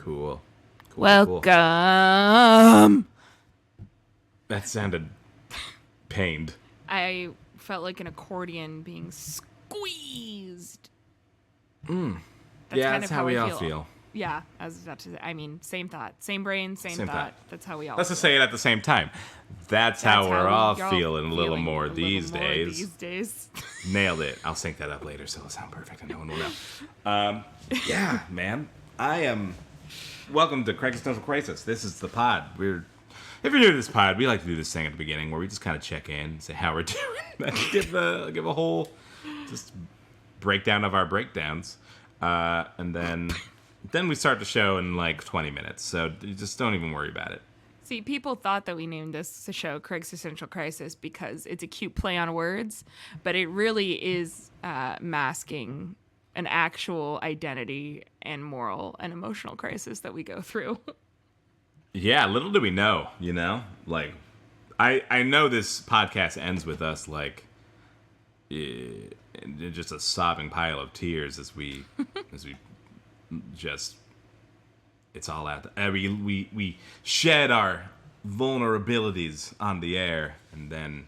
Cool. Welcome. That sounded pained. I felt like an accordion being squeezed. That's how we all feel. Yeah, I was about to say. I mean, same thought, same brain, same thought. That's how we all. Let's just say it at the same time. That's how we're all feeling a little more these days. Nailed it. I'll sync that up later, so it'll sound perfect, and no one will know. Yeah, man. I am. Welcome to Existential Crisis. This is the pod. If you're new to this pod, we like to do this thing at the beginning where we just kind of check in, say how we're doing, give a whole just breakdown of our breakdowns, and then we start the show in like 20 minutes. So you just don't even worry about it. See, people thought that we named this show Craig's Essential Crisis because it's a cute play on words, but it really is masking an actual identity and moral and emotional crisis that we go through. Yeah, little do we know, Like, I know this podcast ends with us, like, just a sobbing pile of tears as we just, it's all out there. We shed our vulnerabilities on the air, and then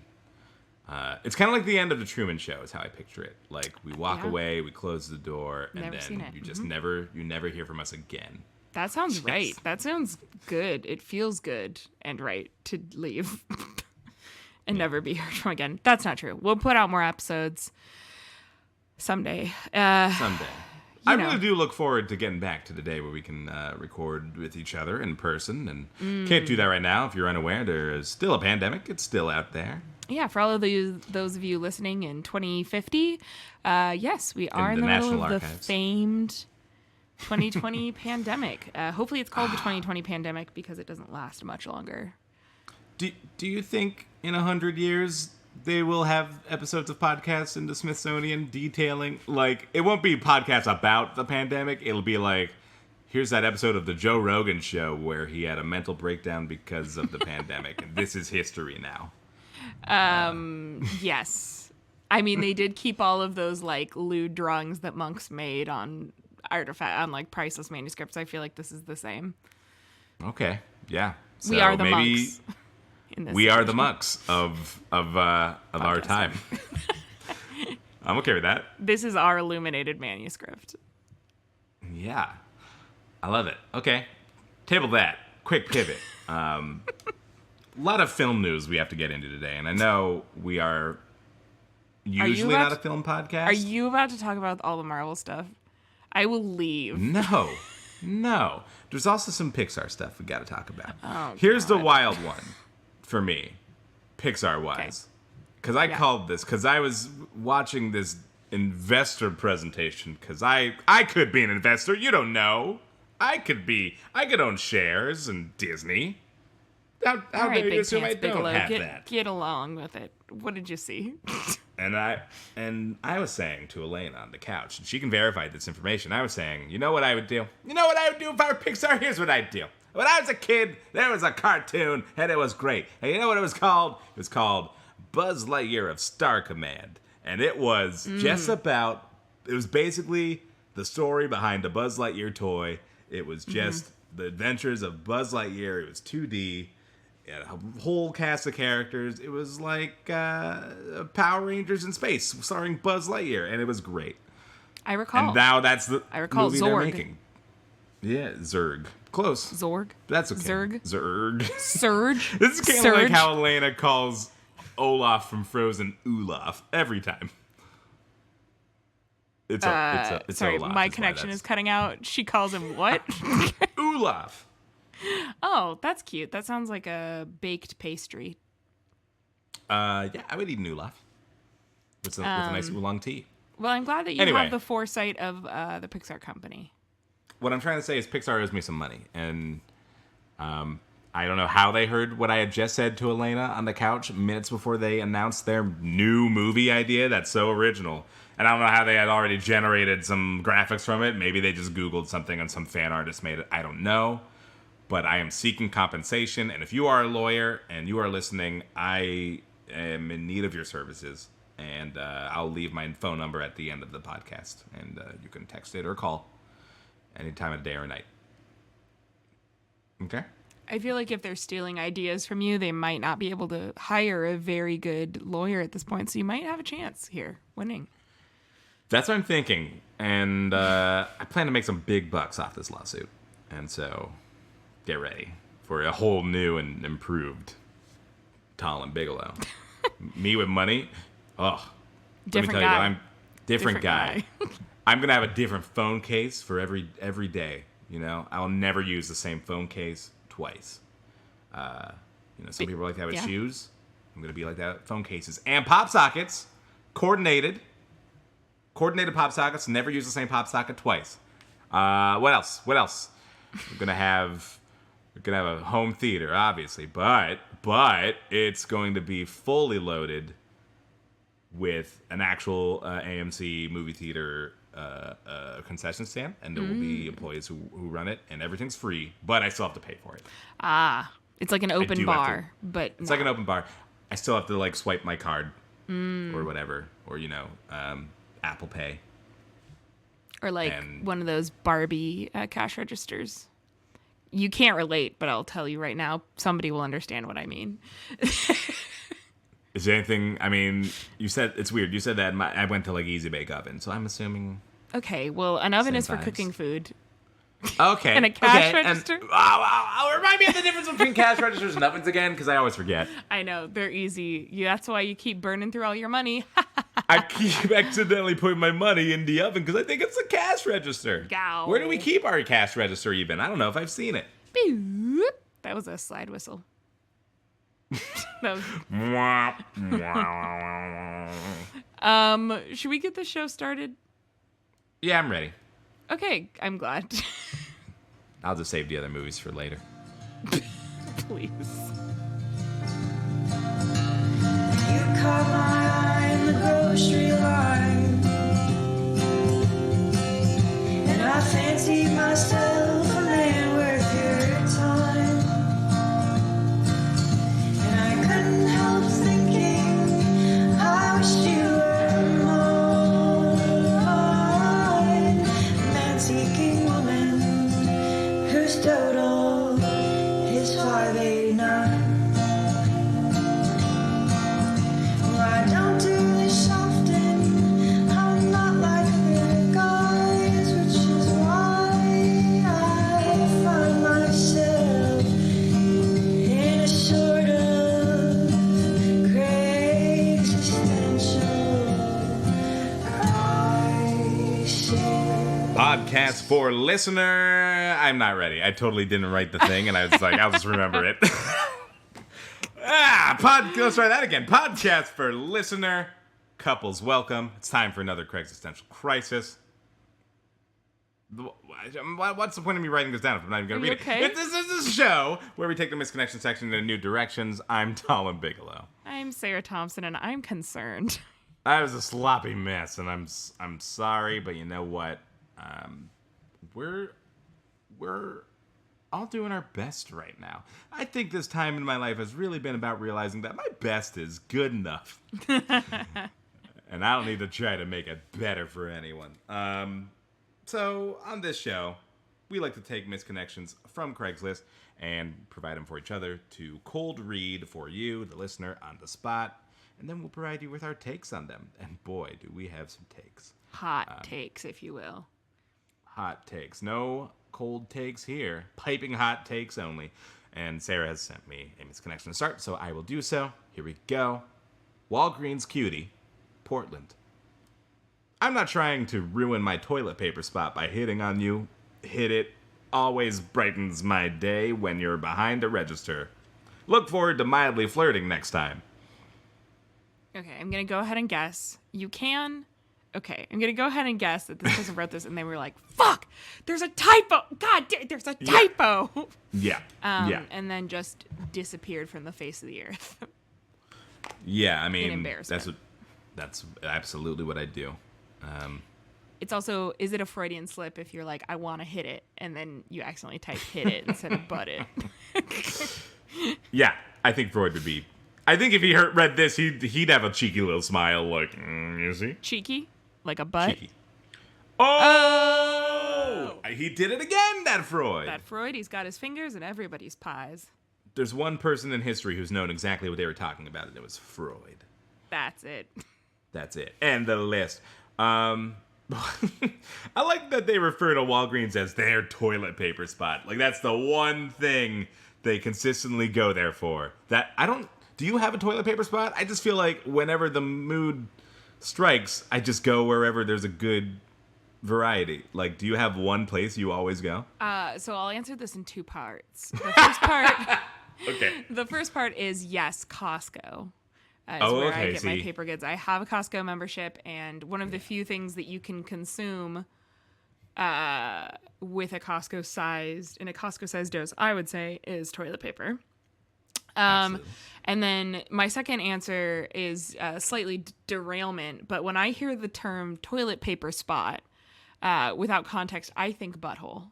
it's kind of like the end of the Truman Show is how I picture it. Like, we walk away, we close the door, and then you just never hear from us again. That sounds right. That sounds good. It feels good and right to leave and never be heard from again. That's not true. We'll put out more episodes someday. Someday. I really do look forward to getting back to the day where we can record with each other in person. And can't do that right now. If you're unaware, there is still a pandemic. It's still out there. Yeah, for all of those of you listening in 2050, yes, we are in the middle of the famed 2020 pandemic. Hopefully it's called the 2020 pandemic because it doesn't last much longer. Do you think in 100 years they will have episodes of podcasts in the Smithsonian detailing, like, it won't be podcasts about the pandemic. It'll be like, here's that episode of the Joe Rogan show where he had a mental breakdown because of the pandemic, and this is history now. Yes. I mean, they did keep all of those, like, lewd drawings that monks made on like priceless manuscripts. I feel like this is the same. Okay. Yeah. So we are the monks. We are the monks of our time. I'm okay with that. This is our illuminated manuscript. Yeah. I love it. Okay. Table that. Quick pivot. A lot of film news we have to get into today, and I know we are usually not a film podcast. Are you about to talk about all the Marvel stuff? I will leave. No. There's also some Pixar stuff we got to talk about. Oh, Here's God. the wild one for me, Pixar-wise. Because I called this, because I was watching this investor presentation, because I could be an investor. You don't know. I could own shares in Disney. How dare you assume I don't have that? Get along with it. What did you see? And I was saying to Elaine on the couch, and she can verify this information. I was saying, you know what I would do? You know what I would do if I were Pixar? Here's what I'd do. When I was a kid, there was a cartoon, and it was great. And you know what it was called? It was called Buzz Lightyear of Star Command. And it was just about, it was basically the story behind the Buzz Lightyear toy. It was just the adventures of Buzz Lightyear. It was 2D. It had a whole cast of characters. It was like Power Rangers in space, starring Buzz Lightyear, and it was great. I recall. And now that's the movie Zorg. they're making. Yeah, Zurg. Close. Zorg. That's okay. Zurg. Surge. This is kind of like how Elena calls Olaf from Frozen Olaf every time. It's sorry, Olaf. my connection is cutting out. She calls him what? Olaf. Oh, that's cute. That sounds like a baked pastry. Yeah, I would eat an Olaf with a nice oolong tea. Well, I'm glad that you have the foresight of the Pixar company. What I'm trying to say is Pixar owes me some money, and I don't know how they heard what I had just said to Elena on the couch minutes before they announced their new movie idea that's so original. And I don't know how they had already generated some graphics from it. Maybe they just Googled something and some fan artist made it. I don't know. But I am seeking compensation, and if you are a lawyer and you are listening, I am in need of your services, and I'll leave my phone number at the end of the podcast, and you can text it or call any time of day or night. Okay. I feel like if they're stealing ideas from you, they might not be able to hire a very good lawyer at this point. So you might have a chance here, winning. That's what I'm thinking. And I plan to make some big bucks off this lawsuit. And so get ready for a whole new and improved Tall and Bigelow. Me with money. Oh, Different let me tell guy. you what, I'm different guy. I'm going to have a different phone case for every day. You know, I'll never use the same phone case twice. Some people like that with shoes. I'm going to be like that with phone cases. And pop sockets, coordinated pop sockets. Never use the same pop socket twice. What else? We're going to have a home theater, obviously. But it's going to be fully loaded with an actual AMC movie theater concession stand, and there will be employees who run it, and everything's free, but I still have to pay for it. It's like an open bar, but it's like an open bar. I still have to like swipe my card or whatever, or Apple Pay, or like one of those Barbie cash registers. You can't relate, but I'll tell you right now, somebody will understand what I mean. Is there anything? I mean, you said it's weird. You said that I went to like Easy Bake Oven, so I'm assuming. Okay, well, an oven is for vibes. cooking food. Okay. And a cash register. And, remind me of the difference between cash registers and ovens again, because I always forget. I know, they're easy. That's why you keep burning through all your money. I keep accidentally putting my money in the oven because I think it's a cash register. Gow. Where do we keep our cash register even? I don't know if I've seen it. Boop. That was a slide whistle. Should we get the show started? Yeah, I'm ready. Okay, I'm glad. I'll just save the other movies for later. Please. You caught my eye in the grocery line, and I fancied myself a man worth your time, and I couldn't help thinking I wished you were mine, man-seeking woman whose total is 589. I don't do this often. I'm not like the guys, which is why I find myself in a sort of existential crisis. Podcast for listener. I'm not ready. I totally didn't write the thing, and I was like, I'll just remember it. Let's try that again. Podcast for listener. Couples, welcome. It's time for another Existential Crisis. What's the point of me writing this down if I'm not even going to read okay? it? This is a show where we take the misconnection section in new directions. I'm Tall and Bigelow. I'm Sarah Thompson, and I'm concerned. I was a sloppy mess, and I'm sorry, but you know what? We're all doing our best right now. I think this time in my life has really been about realizing that my best is good enough. And I don't need to try to make it better for anyone. So on this show, we like to take misconnections from Craigslist and provide them for each other to cold read for you, the listener, on the spot. And then we'll provide you with our takes on them. And boy, do we have some takes. Hot takes, if you will. Hot takes. No cold takes here. Piping hot takes only. And Sarah has sent me a misconnection to start, so I will do so. Here we go. Walgreens Cutie, Portland. I'm not trying to ruin my toilet paper spot by hitting on you. Hit it. Always brightens my day when you're behind a register. Look forward to mildly flirting next time. Okay, I'm going to go ahead and guess. You can... Okay, I'm going to go ahead and guess that this person wrote this and they were like, fuck, there's a typo. God damn, there's a typo. Yeah. Yeah. And then just disappeared from the face of the earth. Yeah, I mean, embarrassment. that's absolutely what I do. It's also, is it a Freudian slip if you're like, I want to hit it, and then you accidentally type hit it instead of butt it? Yeah, I think Freud would be. I think if he read this, he'd have a cheeky little smile, like, you see? Cheeky? Like a butt? Cheeky. Oh! He did it again, that Freud. That Freud, he's got his fingers in everybody's pies. There's one person in history who's known exactly what they were talking about, and it was Freud. That's it. That's it. And the list. I like that they refer to Walgreens as their toilet paper spot. Like, that's the one thing they consistently go there for. Do you have a toilet paper spot? I just feel like whenever the mood strikes, I just go wherever there's a good variety. Like, do you have one place you always go? So I'll answer this in two parts. The first part... Okay. The first part is yes, Costco. Is where I get my paper goods. I have a Costco membership, and one of the few things that you can consume with a Costco-sized dose, I would say, is toilet paper. And then my second answer is slightly derailment, but when I hear the term toilet paper spot, without context, I think butthole.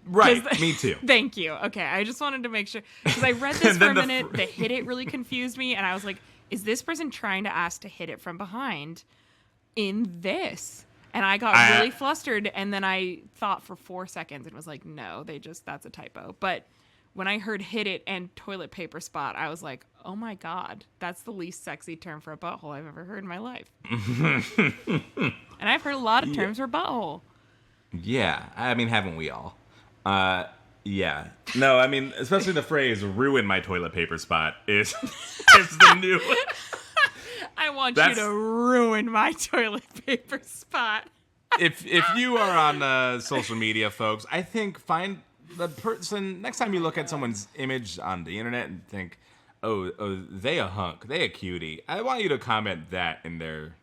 Right, me too. Thank you. Okay, I just wanted to make sure, because I read this for a minute, the hit it really confused me, and I was like, is this person trying to ask to hit it from behind in this? And I got really flustered, and then I thought for 4 seconds and was like, no, that's a typo. But when I heard hit it and toilet paper spot, I was like, oh my God, that's the least sexy term for a butthole I've ever heard in my life. And I've heard a lot of terms for butthole. Yeah, I mean, haven't we all? Yeah. No, I mean, especially the phrase "ruin my toilet paper spot" is the new. I want you to ruin my toilet paper spot. If you are on social media, folks, I think find the person next time you look at someone's image on the internet and think, oh, they a hunk, they a cutie. I want you to comment that in their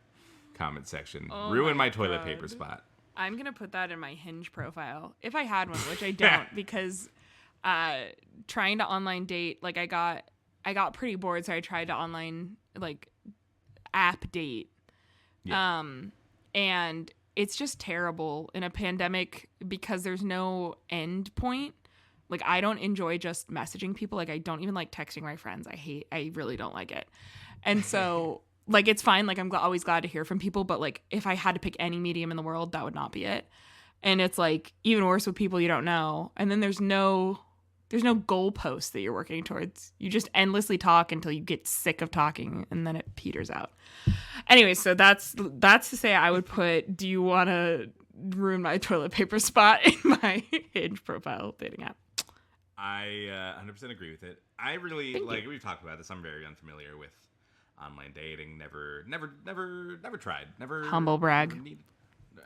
comment section. Ruin my toilet paper spot. I'm going to put that in my Hinge profile, if I had one, which I don't, because trying to online date, like I got pretty bored, so I tried to online, like, app date. Yeah. And it's just terrible in a pandemic because there's no end point. Like, I don't enjoy just messaging people. Like, I don't even like texting my friends. I really don't like it. And so... Like, it's fine. Like, I'm always glad to hear from people. But, like, if I had to pick any medium in the world, that would not be it. And it's, like, even worse with people you don't know. And then there's no goalpost that you're working towards. You just endlessly talk until you get sick of talking, and then it peters out. Anyway, so that's to say I would put, do you want to ruin my toilet paper spot in my Hinge profile dating app? I 100% agree with it. I really, we've talked about this. I'm very unfamiliar with online dating, never tried. Never humble brag.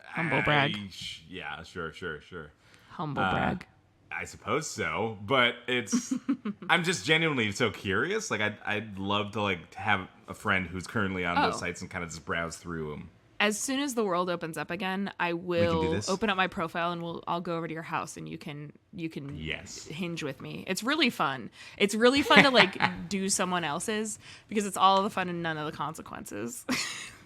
Humble brag. Yeah, sure. Humble brag. I suppose so, but it's I'm just genuinely so curious. Like I'd love to to have a friend who's currently on those sites and kind of just browse through them. As soon as the world opens up again, I will open up my profile and I'll go over to your house and you can Hinge with me. It's really fun. It's really fun to do someone else's because it's all of the fun and none of the consequences.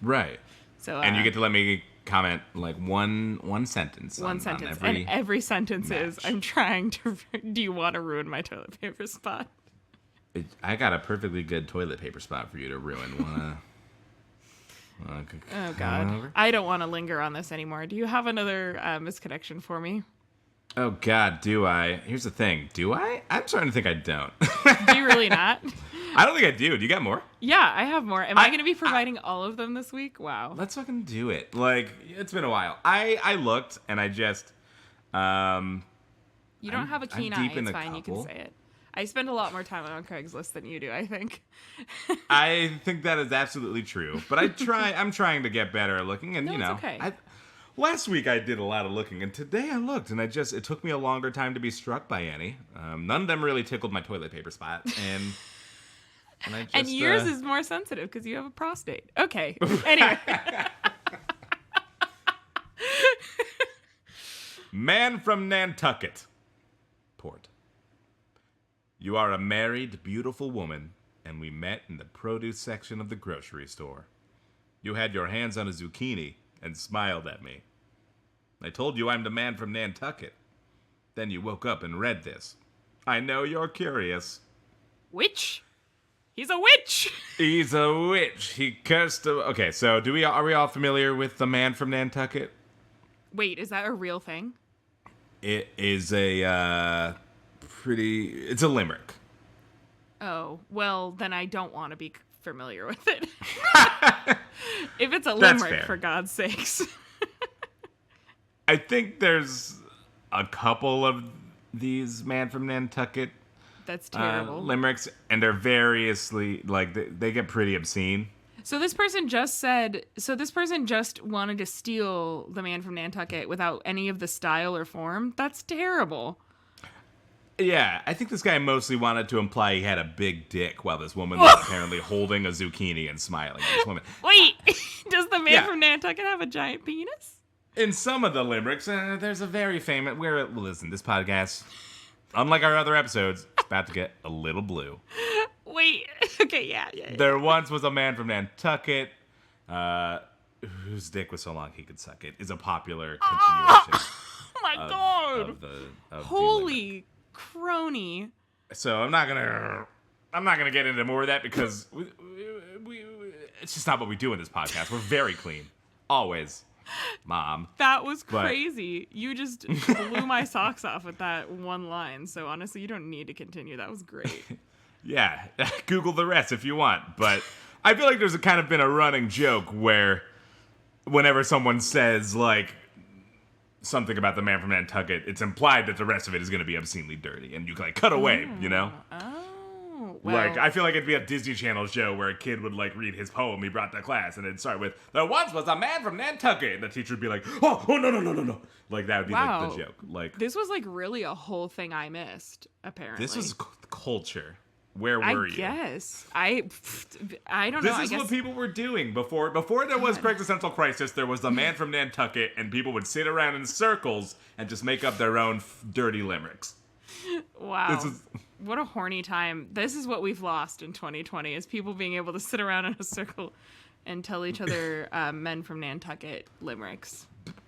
Right. So and you get to let me comment one sentence. One sentence. And every sentence is, I'm trying to. Do you want to ruin my toilet paper spot? I got a perfectly good toilet paper spot for you to ruin. Oh, God. I don't want to linger on this anymore. Do you have another misconnection for me? Oh, God, do I? Here's the thing. Do I? I'm starting to think I don't. Do you really not? I don't think I do. Do you got more? Yeah, I have more. Am I going to be providing all of them this week? Wow. Let's fucking do it. It's been a while. I looked, and I just... you don't have a keen eye. It's fine. You can say it. I spend a lot more time on Craigslist than you do, I think. I think that is absolutely true. But I'm trying to get better at looking. And, it's okay. Last week I did a lot of looking. And today I looked. And it took me a longer time to be struck by any. None of them really tickled my toilet paper spot. And yours is more sensitive because you have a prostate. Okay. Anyway. Man from Nantucket. Port. You are a married, beautiful woman, and we met in the produce section of the grocery store. You had your hands on a zucchini and smiled at me. I told you I'm the man from Nantucket. Then you woke up and read this. I know you're curious. Witch? He's a witch! He's a witch. He cursed a... Okay, so are we all familiar with the man from Nantucket? Wait, is that a real thing? It is a it's a limerick. Oh, well, then I don't want to be familiar with it. If it's a That's limerick, fair. for God's sakes. I think there's a couple of these Man from Nantucket That's terrible. limericks, and they're variously, like, they get pretty obscene. So this person just wanted to steal the Man from Nantucket without any of the style or form. That's terrible. Yeah, I think this guy mostly wanted to imply he had a big dick while this woman was apparently holding a zucchini and smiling at this woman. Wait, does the Man Yeah. from Nantucket have a giant penis? In some of the limericks, there's a very famous... Listen, this podcast, unlike our other episodes, it's about to get a little blue. Wait, okay, yeah. There once was a man from Nantucket whose dick was so long he could suck it, is a popular continuation Oh my God. of the limerick. Holy crony. So I'm not gonna get into more of that because we it's just not what we do in this podcast. We're very clean, always, Mom. That was But- crazy. You just blew my socks off with that one line. So honestly, you don't need to continue. That was great. Yeah, Google the rest if you want. But I feel like there's kind of been a running joke where whenever someone says like something about the Man from Nantucket, it's implied that the rest of it is going to be obscenely dirty, and you can like cut away, you know. Oh, well. Like, I feel like it'd be a Disney Channel show where a kid would, like, read his poem he brought to class, and it'd start with, "There once was a man from Nantucket," and the teacher would be like, oh, no. Like, that would be, Wow. like, the joke. Like, This was like really a whole thing I missed, apparently. this was culture. Where I were you? guess. I don't This know. is I guess what people were doing before there was Existential Crisis. There was a man from Nantucket, and people would sit around in circles and just make up their own dirty limericks. wow. This is- What a horny time. This is what we've lost in 2020 is people being able to sit around in a circle and tell each other men from Nantucket limericks.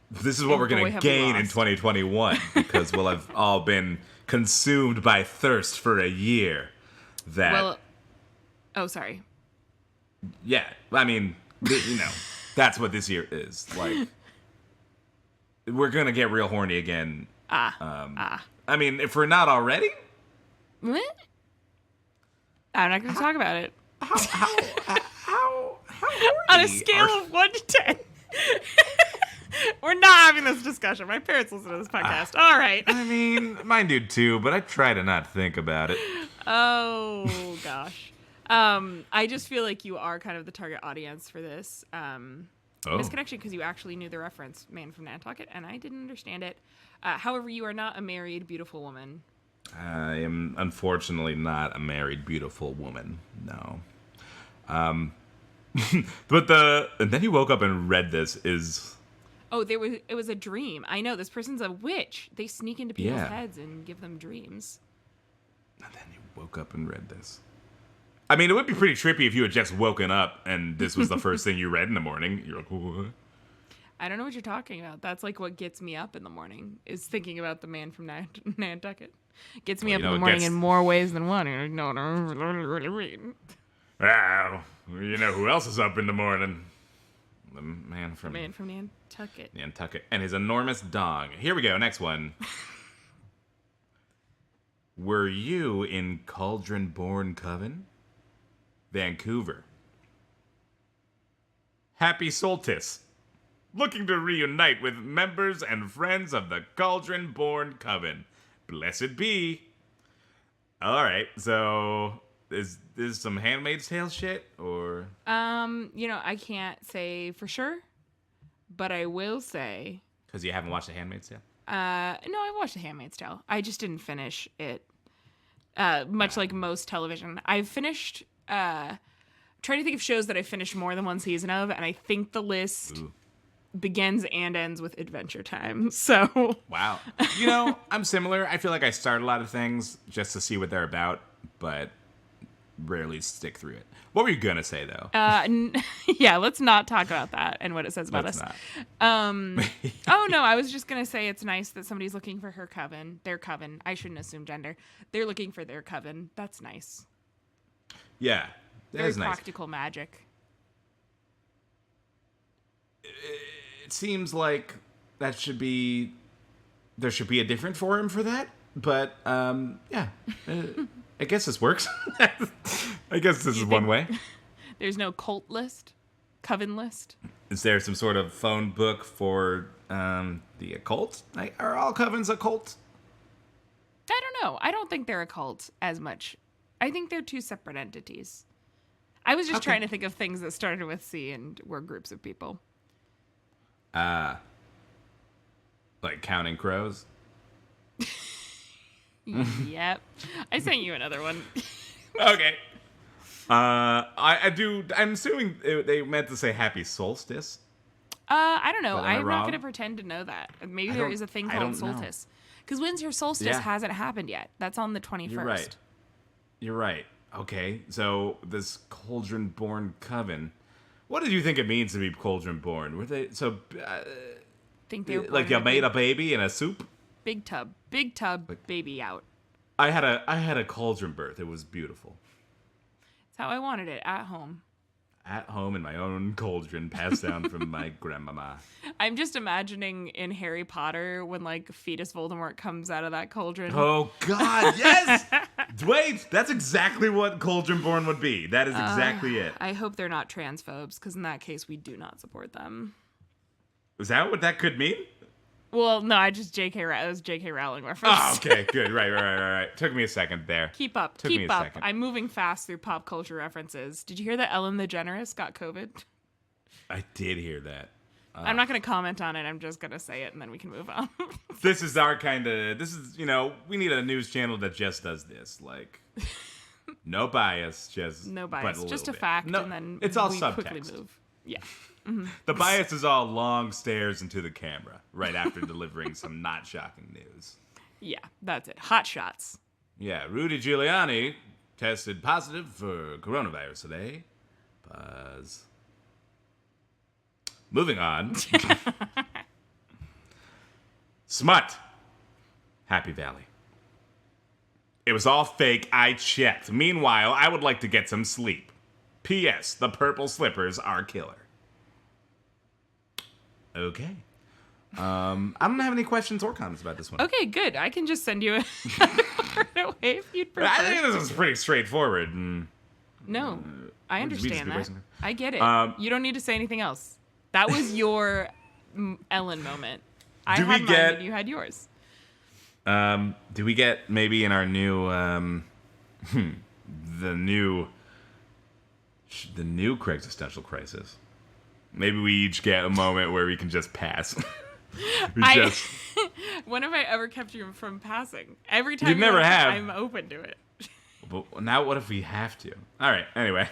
This is what And we're going boy, to have we gain in lost. 2021 because we'll have all been consumed by thirst for a year. That Well, oh, sorry. yeah, I mean, that's what this year is. Like, we're gonna get real horny again. I mean, if we're not already, What? I'm not going to talk about it. how On a scale of 1 to 10. We're not having this discussion. My parents listen to this podcast. All right. I mean, mine do too, but I try to not think about it. Oh, gosh. I just feel like you are kind of the target audience for this misconnection because you actually knew the reference, Man from Nantucket, and I didn't understand it. However, you are not a married, beautiful woman. I am unfortunately not a married, beautiful woman. No. But and then you woke up and read this is. Oh, it was a dream. I know, this person's a witch. They sneak into people's Yeah. heads and give them dreams. And then you woke up and read this. I mean, it would be pretty trippy if you had just woken up and this was the first thing you read in the morning. You're like, what? I don't know what you're talking about. That's like what gets me up in the morning is thinking about the Man from Nantucket. Gets me Well, up you in know, the it morning gets- in more ways than one. You're like, no, really read. Wow. You know who else is up in the morning? The man from Man from Nantucket. Nantucket and his enormous dong. Here we go. Next one. Were you in Cauldron-born Coven? Vancouver. Happy Solstice. Looking to reunite with members and friends of the Cauldron-born Coven. Blessed be. All right, so is this some Handmaid's Tale shit or? I can't say for sure, but I will say, Because you haven't watched The Handmaid's Tale. no, I watched The Handmaid's Tale. I just didn't finish it. Much like most television, I've finished. Trying to think of shows that I finished more than one season of, and I think the list begins and ends with Adventure Time. So Wow. I'm similar. I feel like I start a lot of things just to see what they're about, but rarely stick through it. What were you going to say, though? yeah, let's not talk about that and what it says about Let's us. not. Oh no, I was just gonna say it's nice that somebody's looking for their coven. I shouldn't assume gender. They're looking for their coven. That's nice. Yeah. That Very is nice. practical magic. It seems like there should be a different forum for that. But yeah, I guess this works. I guess this is one way. There's no cult list, coven list. Is there some sort of phone book for the occult? Are all covens a cult? I don't know. I don't think they're a cult as much. I think they're two separate entities. I was just trying to think of things that started with C and were groups of people. Like Counting Crows? Yep. I sent you another one. Okay. I'm assuming they meant to say Happy Solstice. I don't know. But am I I'm not wrong? going to pretend to know that. Maybe there is a thing I called don't know. solstice. Because winter solstice Yeah. hasn't happened yet. That's on the 21st. You're right. Okay, so this cauldron-born coven. What did you think it means to be cauldron-born? Were they Think they were born like in you a made a baby in a soup? big tub, baby out. I had a cauldron birth. It was beautiful. That's how I wanted it at home. At home in my own cauldron, passed down from my grandmama. I'm just imagining in Harry Potter when like fetus Voldemort comes out of that cauldron. Oh God, yes! Wait, that's exactly what cauldron-born would be. That is exactly it. I hope they're not transphobes, because in that case we do not support them. Is that what that could mean? Well, no, I just J.K. Rowling reference. Oh, okay, good. Right. Took me a second there. Keep up. Took me Keep a up. second. I'm moving fast through pop culture references. Did you hear that Ellen DeGeneres got COVID? I did hear that. I'm not going to comment on it. I'm just going to say it, and then we can move on. This is our kind of. We need a news channel that just does this. Like, no bias, just No but bias. little Just a bit. fact, No, and then it's all we quickly subtext. move. Yeah. The bias is all long stares into the camera right after delivering some not shocking news. Yeah, that's it. Hot shots. Yeah, Rudy Giuliani tested positive for coronavirus today. Buzz. Moving on. Smut. Happy Valley. It was all fake. I checked. Meanwhile, I would like to get some sleep. P.S. The purple slippers are killer. Okay. I don't have any questions or comments about this one. Okay, good. I can just send you a away if you'd prefer. I think this is pretty straightforward. No, I we just do understand that. racing? I get it. You don't need to say anything else. That was your Ellen moment. I Do we had mine get- and you had yours. Do we get maybe in our new the new Craig's existential crisis? Maybe we each get a moment where we can just pass. When have I ever kept you from passing? Every time You never like, have. I'm open to it. But now what if we have to? All right. Anyway.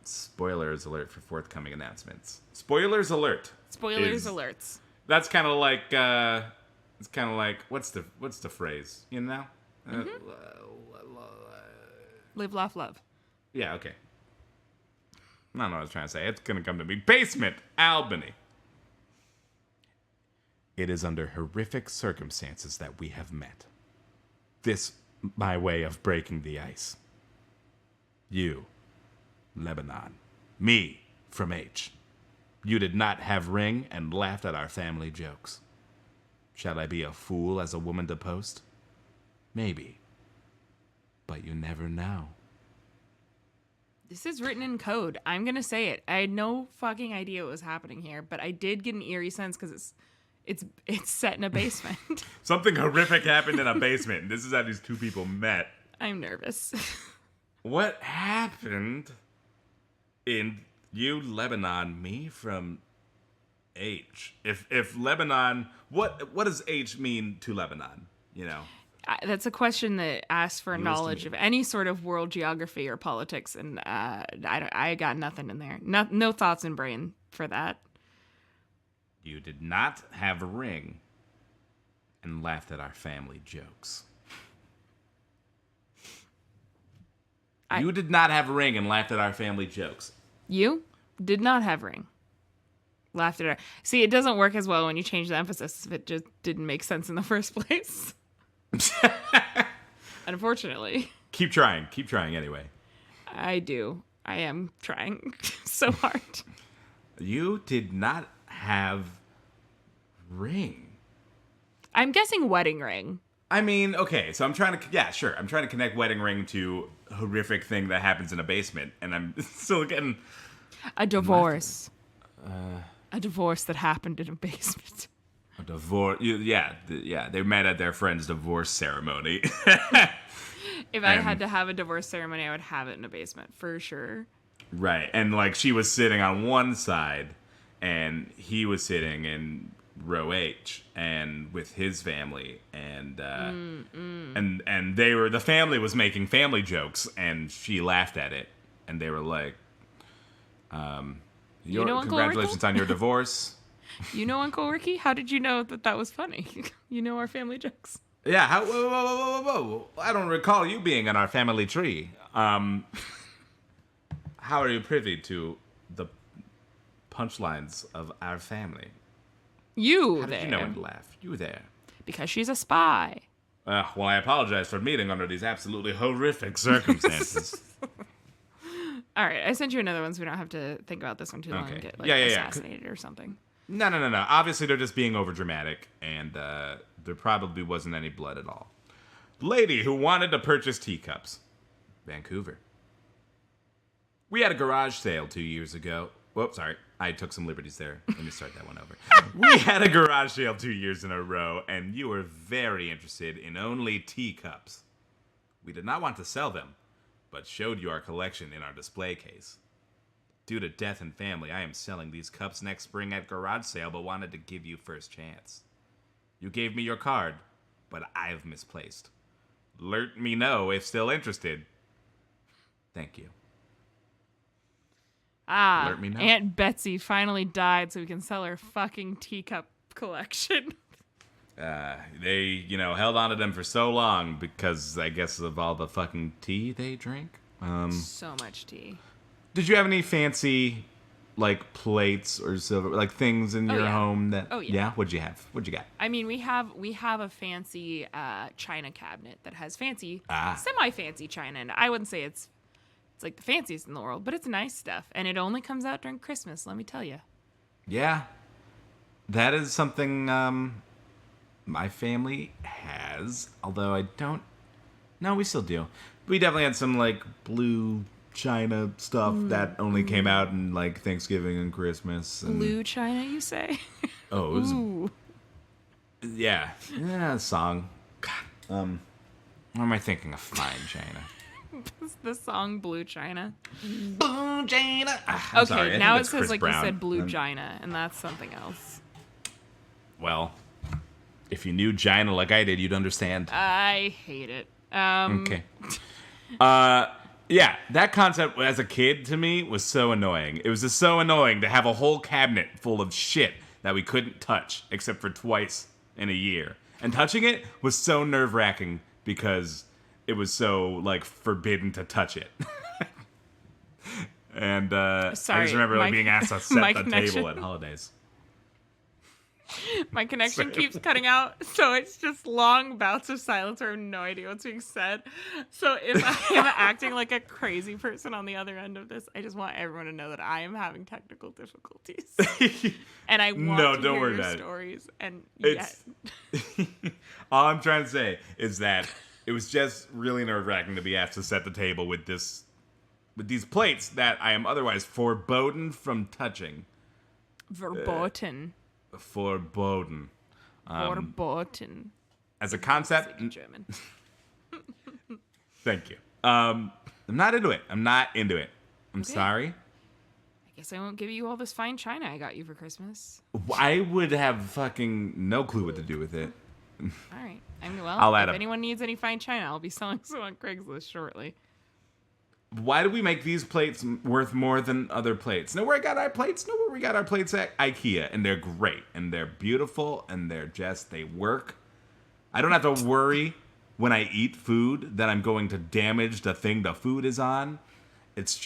Spoilers alert for forthcoming announcements. Spoilers alert. Spoilers alerts. That's kind of like it's kind of like what's the phrase? You know? Live, laugh, love. Yeah, okay. I don't know what I was trying to say. It's going to come to me. Basement, Albany. It is under horrific circumstances that we have met. This, my way of breaking the ice. You, Lebanon. Me, from H. You did not have ring and laughed at our family jokes. Shall I be a fool as a woman to post? Maybe. But you never know. This is written in code. I'm going to say it. I had no fucking idea what was happening here, but I did get an eerie sense because it's set in a basement. Something horrific happened in a basement. This is how these two people met. I'm nervous. What happened in you, Lebanon, me from H? If Lebanon, what does H mean to Lebanon? You know? That's a question that asks for You knowledge listen of any sort of world geography or politics, and I got nothing in there. No thoughts in brain for that. You did not have a ring and laughed at our family jokes. You did not have a ring and laughed at our family jokes. You did not have ring. Laughed at her. See, it doesn't work as well when you change the emphasis if it just didn't make sense in the first place. Unfortunately. Keep trying anyway. I do. I am trying so hard. You did not have ring? I'm guessing wedding ring. I mean, okay, so I'm trying to connect wedding ring to horrific thing that happens in a basement, and I'm still getting A divorce. A divorce that happened in a basement. a divorce. Yeah, they met at their friend's divorce ceremony. If I had to have a divorce ceremony, I would have it in a basement for sure. Right, and like she was sitting on one side, and he was sitting in row H, and with his family, and the family was making family jokes, and she laughed at it, and they were like, You know, Uncle congratulations Rickle? on your divorce. You know Uncle Ricky? How did you know that was funny? You know our family jokes. Yeah, whoa. I don't recall you being on our family tree. How are you privy to the punchlines of our family? You How there. did you know when to laugh? You there. Because she's a spy. Well, I apologize for meeting under these absolutely horrific circumstances. All right, I sent you another one so we don't have to think about this one too long Okay. and get Yeah. assassinated or something. No. Obviously, they're just being overdramatic, and there probably wasn't any blood at all. Lady who wanted to purchase teacups. Vancouver. We had a garage sale 2 years ago. Whoops, sorry. I took some liberties there. Let me start that one over. We had a garage sale 2 years in a row, and you were very interested in only teacups. We did not want to sell them, but showed you our collection in our display case. Due to death and family, I am selling these cups next spring at garage sale, but wanted to give you first chance. You gave me your card, but I've misplaced. Let me know if still interested. Thank you. Let me know. Aunt Betsy finally died so we can sell her fucking teacup collection. They, held on to them for so long because, I guess, of all the fucking tea they drink. So much tea. Did you have any fancy, like, plates or silver, like, things in your yeah. home that... Oh, yeah. Yeah? What'd you have? What'd you got? I mean, we have a fancy china cabinet that has fancy, Ah. semi-fancy china, and I wouldn't say it's like the fanciest in the world, but it's nice stuff, and it only comes out during Christmas, let me tell you. Yeah. That is something my family has, although I don't... No, we still do. We definitely had some, like, blue china stuff that only came out in, like, Thanksgiving and Christmas. And... Blue china, you say? Oh, it was... Ooh. Yeah, song. God, what am I thinking of? Fine China. It's the song Blue China. Blue China. I'm Okay, sorry, I now think it it's says Chris like Brown. you said Blue China, and that's something else. Well, if you knew China like I did, you'd understand. I hate it. Okay. Yeah, that concept as a kid to me was so annoying. It was just so annoying to have a whole cabinet full of shit that we couldn't touch except for twice in a year. And touching it was so nerve-wracking because it was so, like, forbidden to touch it. And I Sorry, just remember like, being asked to set the table at holidays. My connection keeps cutting out, so it's just long bouts of silence where I have no idea what's being said. So if I am acting like a crazy person on the other end of this, I just want everyone to know that I am having technical difficulties. And I want to hear your stories. And it's all I'm trying to say is that it was just really nerve-wracking to be asked to set the table with these plates that I am otherwise forbidden from touching. Verboten. Forbidden. Verboten. As a concept, In German. thank you. I'm not into it. I'm Okay. sorry. I guess I won't give you all this fine china I got you for Christmas. I would have fucking no clue what to do with it. All right. I mean, I'll add if 'em. anyone needs any fine china, I'll be selling some on Craigslist shortly. Why do we make these plates worth more than other plates? Know where I got our plates? Know where we got our plates at? IKEA. And they're great. And they're beautiful. And they work. I don't have to worry when I eat food that I'm going to damage the thing the food is on. It's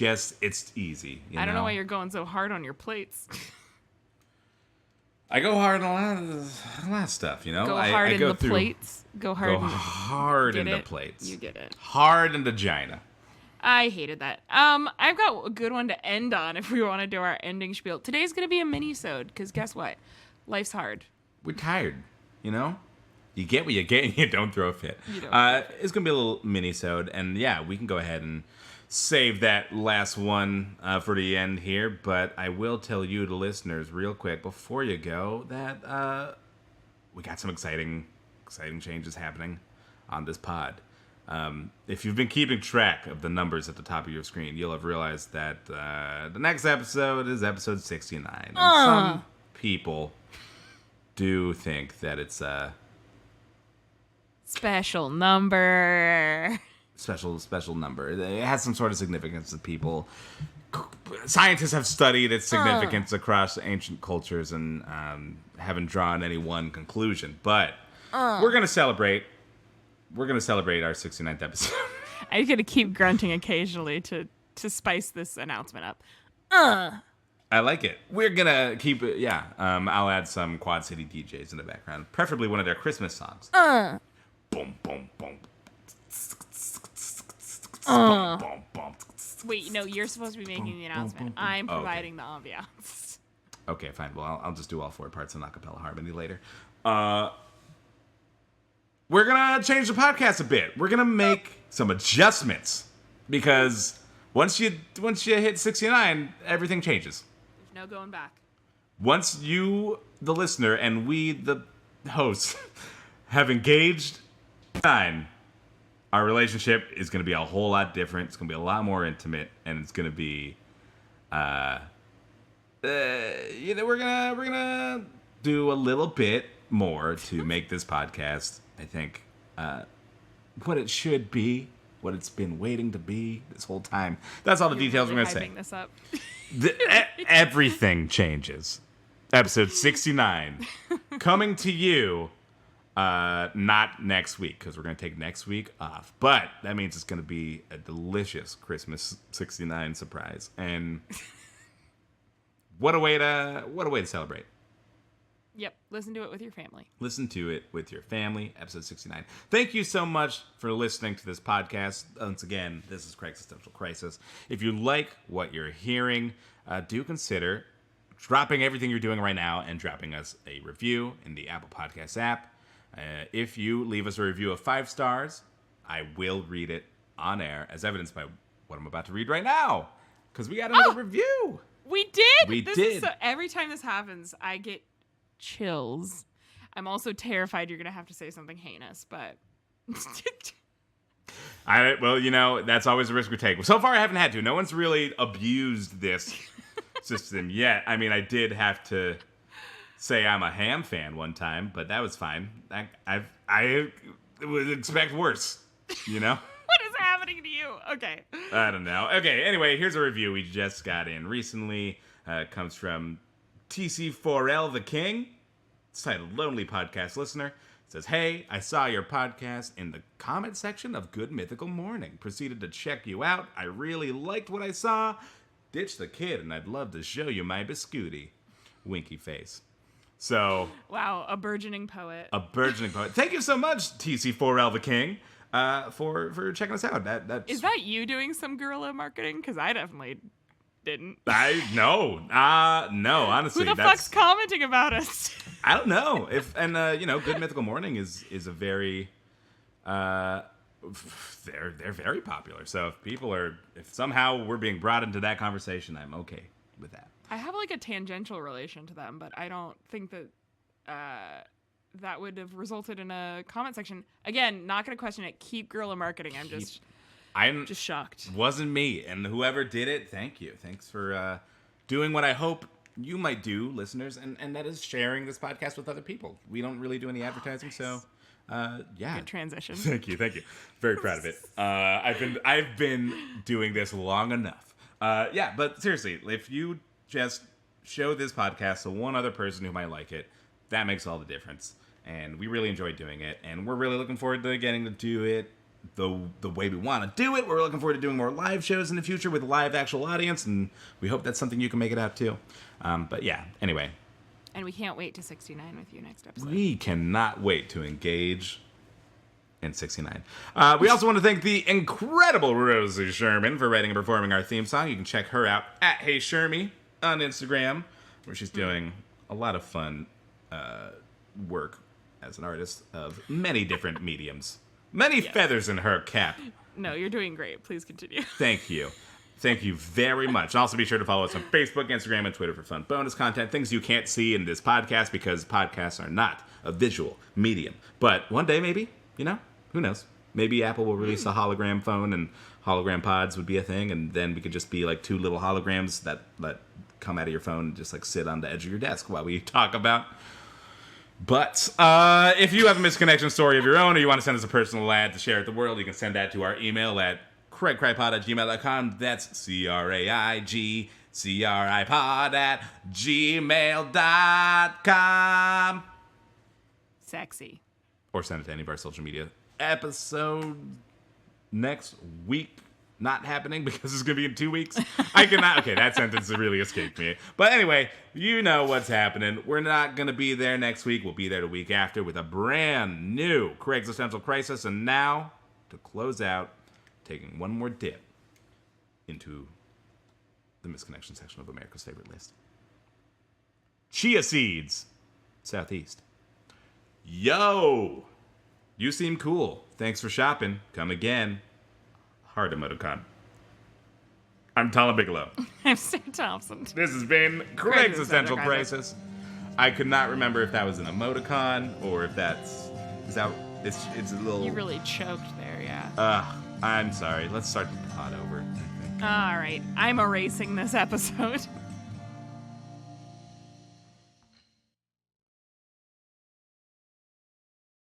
easy. I don't know why you're going so hard on your plates. I go hard on a lot of stuff, you know? Go I hard go in the through, plates. Go hard. Go hard Get into it? plates. You get it. Hard into Gina. I hated that. I've got a good one to end on if we want to do our ending spiel. Today's going to be a mini-sode, because guess what? Life's hard. We're tired, you know? You get what you get and you don't throw a fit. It's going to be a little mini-sode, and yeah, we can go ahead and save that last one for the end here, but I will tell you, the listeners, real quick, before you go, that we got some exciting changes happening on this pod. If you've been keeping track of the numbers at the top of your screen, you'll have realized that the next episode is episode 69. And some people do think that it's a special number. Special number. It has some sort of significance to people. Scientists have studied its significance across ancient cultures and haven't drawn any one conclusion. But we're going to celebrate. We're going to celebrate our 69th episode. I'm going to keep grunting occasionally to spice this announcement up. I like it. We're going to keep it, yeah. I'll add some Quad City DJs in the background. Preferably one of their Christmas songs. Boom, boom, boom. Boom, boom, boom. Wait, no, you're supposed to be making the announcement. I'm providing the ambiance. Okay, fine. Well, I'll just do all 4 parts in acapella harmony later. We're going to change the podcast a bit. We're going to make some adjustments because once you hit 69, everything changes. There's no going back. Once you, the listener, and we, the hosts, have engaged our relationship is going to be a whole lot different. It's going to be a lot more intimate, and it's going to be, we're gonna do a little bit more to make this podcast, I think, what it should be, what it's been waiting to be this whole time. That's all the details we're going to say. This up. Everything changes. Episode 69 coming to you. Not next week, because we're going to take next week off. But that means it's going to be a delicious Christmas 69 surprise. And what a way to celebrate. Yep, listen to it with your family. Listen to it with your family, episode 69. Thank you so much for listening to this podcast. Once again, this is Craig's Existential Crisis. If you like what you're hearing, do consider dropping everything you're doing right now and dropping us a review in the Apple Podcasts app. If you leave us a review of 5 stars, I will read it on air, as evidenced by what I'm about to read right now, because we got another review. We did. We did. Every time this happens, I get chills. I'm also terrified you're gonna have to say something heinous, but well, that's always a risk we take. So far, I haven't had to. No one's really abused this system yet. I mean, I did have to say I'm a Ham fan one time, but that was fine. I would expect worse, What is happening to you? Okay. I don't know. Okay, anyway, here's a review we just got in recently. It comes from TC4L the King. It's titled Lonely Podcast Listener. It says, hey, I saw your podcast in the comment section of Good Mythical Morning. Proceeded to check you out. I really liked what I saw. Ditch the kid, and I'd love to show you my biscuity. Winky face. So, wow, a burgeoning poet. Thank you so much, TC4L the King, for checking us out. Is that you doing some guerrilla marketing? Because I definitely didn't. No, honestly. Who the fuck's commenting about us? I don't know. Good Mythical Morning is a very, they're very popular. So if somehow we're being brought into that conversation, I'm okay with that. I have a tangential relation to them, but I don't think that that would have resulted in a comment section. Again, not going to question it. Keep guerrilla marketing. I'm just shocked. Wasn't me. And whoever did it, thank you. Thanks for doing what I hope you might do, listeners, and that is sharing this podcast with other people. We don't really do any advertising, nice. So yeah. Good transition. Thank you. Very proud of it. I've been doing this long enough. But seriously, if you just show this podcast to one other person who might like it, that makes all the difference. And we really enjoy doing it, and we're really looking forward to getting to do it the way we want to do it. We're looking forward to doing more live shows in the future with a live actual audience, and we hope that's something you can make it out to. But yeah, anyway. And we can't wait to 69 with you next episode. We cannot wait to engage and 69. We also want to thank the incredible Rosie Sherman for writing and performing our theme song. You can check her out at Hey Shermy on Instagram, where she's doing a lot of fun work as an artist of many different mediums. Many feathers in her cap. No, you're doing great. Please continue. Thank you. Thank you very much. Also, be sure to follow us on Facebook, Instagram, and Twitter for fun bonus content. Things you can't see in this podcast because podcasts are not a visual medium. But one day, maybe, you know, who knows? Maybe Apple will release a hologram phone and hologram pods would be a thing. And then we could just be like two little holograms that come out of your phone and just like sit on the edge of your desk while we talk about. But if you have a misconnection story of your own or you want to send us a personal ad to share with the world, you can send that to our email at CraigCriPod@gmail.com. That's CraigCriPod@gmail.com. Sexy. Or send it to any of our social media. Episode next week. Not happening because it's going to be in 2 weeks. I cannot. Okay, that sentence really escaped me. But anyway, you know what's happening. We're not going to be there next week. We'll be there the week after with a brand new Craig's Essential Crisis. And now, to close out, taking one more dip into the misconnection section of America's favorite list. Chia seeds. Southeast. Yo! You seem cool. Thanks for shopping. Come again. Hard emoticon. I'm Tom Bigelow. I'm Sarah Thompson. This has been Craig's Essential Crisis. I could not remember if that was an emoticon or if that's... Is that... It's a little... You really choked there, yeah. I'm sorry. Let's start the pod over. All right. I'm erasing this episode.